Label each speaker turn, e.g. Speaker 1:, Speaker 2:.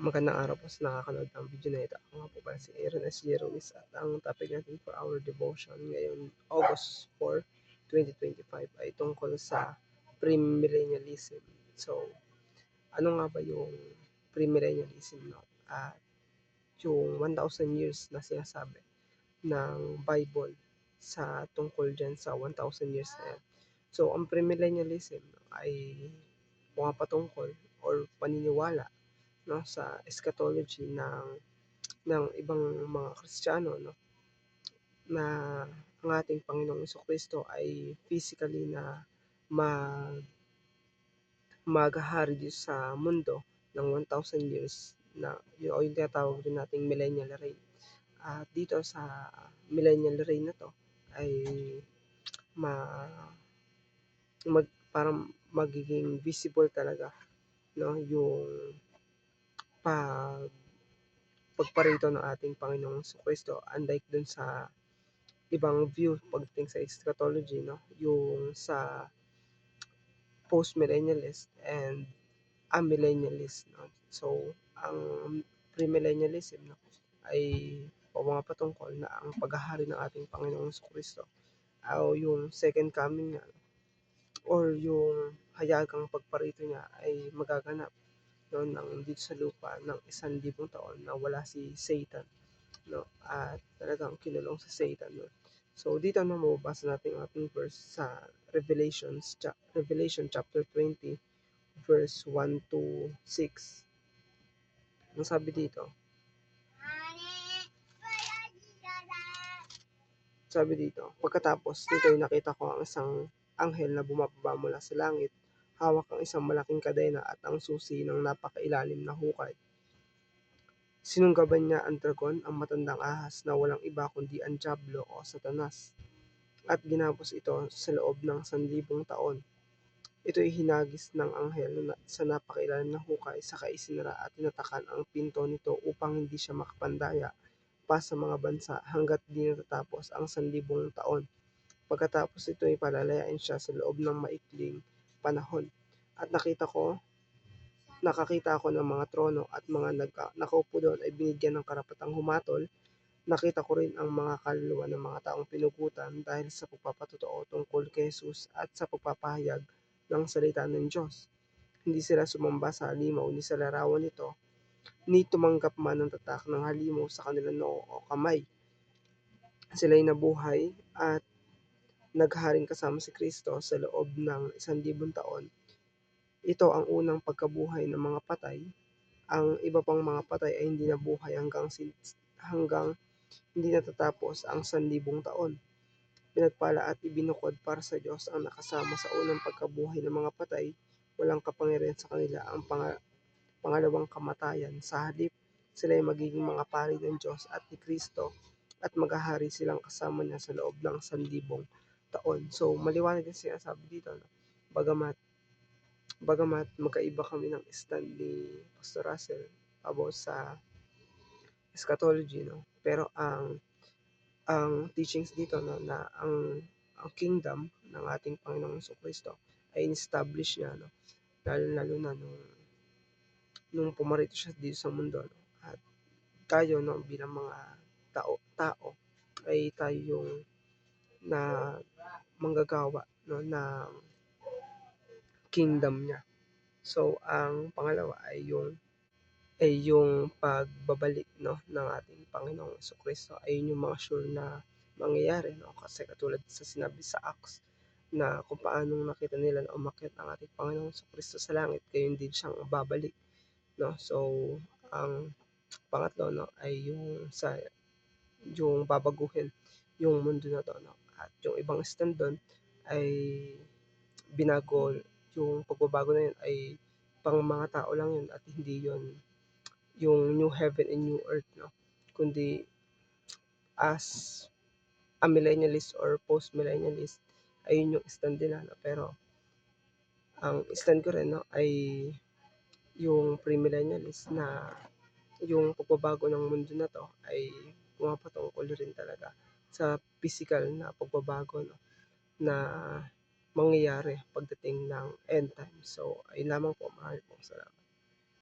Speaker 1: Magandang araw po sa nakakanood ng video na ito. Ako nga po pala si Aaron S. Jeromis at ang topic natin for our devotion ngayon, August 4, 2025 ay tungkol sa premillennialism. So, ano nga ba yung premillennialism? No? At yung 1,000 years na sinasabi ng Bible sa tungkol dyan sa 1,000 years na yan. So, ang premillennialism ay pumapatungkol or paniniwala, no, sa eschatology ng ibang mga Kristiyano, no, na ang ating Panginoong Jesucristo ay physically na mag maghahari dito sa mundo ng 1,000 years na o yung tinatawag din nating millennial reign. At dito sa millennial reign na to ay ma parang magiging visible talaga, no, yung pag pagparito ng ating Panginoong Jesucristo, unlike dun sa ibang view pagdating sa eschatology, no, yung sa post-millennialist and amillennialist, no. So ang premillennialism, no, ay pumapatungkol na ang paghahari ng ating Panginoong Jesucristo o yung second coming niya, no, or yung hayagang pagparito niya ay magaganap, no, ng dito sa lupa ng 1,000 taon na wala si Satan, no, at talagang kinulong sa Satan, no. So dito na mababasa natin ang ating verse sa Revelation chapter 20 verse 1 to 6. Ang sabi dito, pagkatapos nito ay nakita ko ang isang anghel na bumababa mula sa langit, hawak ang isang malaking kadena at ang susi ng napakailalim na hukay. Sinunggaban niya ang dragon, ang matandang ahas na walang iba kundi ang Diablo o Satanas, at ginapos ito sa loob ng 1,000 taon. Ito'y hinagis ng anghel sa napakailalim na hukay, saka isinara at tinatakan ang pinto nito upang hindi siya makapandaya pa sa mga bansa hanggat di natatapos ang 1,000 taon. Pagkatapos ito ay palalayain siya sa loob ng maikling panahon. At nakakita ako ng mga trono at mga nakaupo doon ay binigyan ng karapatang humatol. Nakita ko rin ang mga kaluluwa ng mga taong pinugutan dahil sa pagpapatotoo tungkol kay Jesus at sa pagpapahayag ng salita ng Diyos. Hindi sila sumamba sa halimaw ni sa larawan nito, ni tumanggap man ng tatak ng halimaw sa kanilang noo o kamay. Sila'y nabuhay at nagharing kasama si Kristo sa loob ng 1,000 taon. Ito ang unang pagkabuhay ng mga patay. Ang iba pang mga patay ay hindi nabuhay hanggang hindi natatapos ang 1,000 taon. Pinagpala at ibinukod para sa Diyos ang nakasama sa unang pagkabuhay ng mga patay. Walang kapangyarihan sa kanila ang pangalawang kamatayan. Sa halip, sila ay magiging mga pari ng Diyos at ni Kristo at maghahari silang kasama niya sa loob ng 1,000 taon. So, maliwanag yung sinasabi dito, no? Bagamat magkaiba kami ng stand ni Pastor Russell about sa eschatology, no? Pero ang teachings dito, no, na ang kingdom ng ating Panginoong Jesucristo ay in-establish niya, no, lalo na nung pumarito siya dito sa mundo, no? At tayo, no, bilang mga tao ay tayo yung na manggagawa, no, ng kingdom niya. So ang pangalawa ay yung pagbabalik, no, ng ating Panginoong Jesucristo. Ayun yung mga sure na mangyayari, no, kasi katulad sa sinabi sa Acts na kung paano nakita nila na umakyat ang ating Panginoong Jesucristo sa langit, gayon din siyang babalik, no. So ang pangatlo, no, ay yung babaguhin yung mundo na to, no. At yung ibang stand doon ay binago, yung pagbabago na yun ay pang mga tao lang yun at hindi yun yung new heaven and new earth, no, kundi as a millennialist or post-millennialist, ayun yung stand nila, no. Pero ang stand ko rin, no, ay yung premillennialist na yung pagbabago ng mundo na to ay pumapatungkol rin talaga sa physical na pagbabago, no, na mangyayari pagdating ng end time. So ayun lamang po, maraming pong salamat.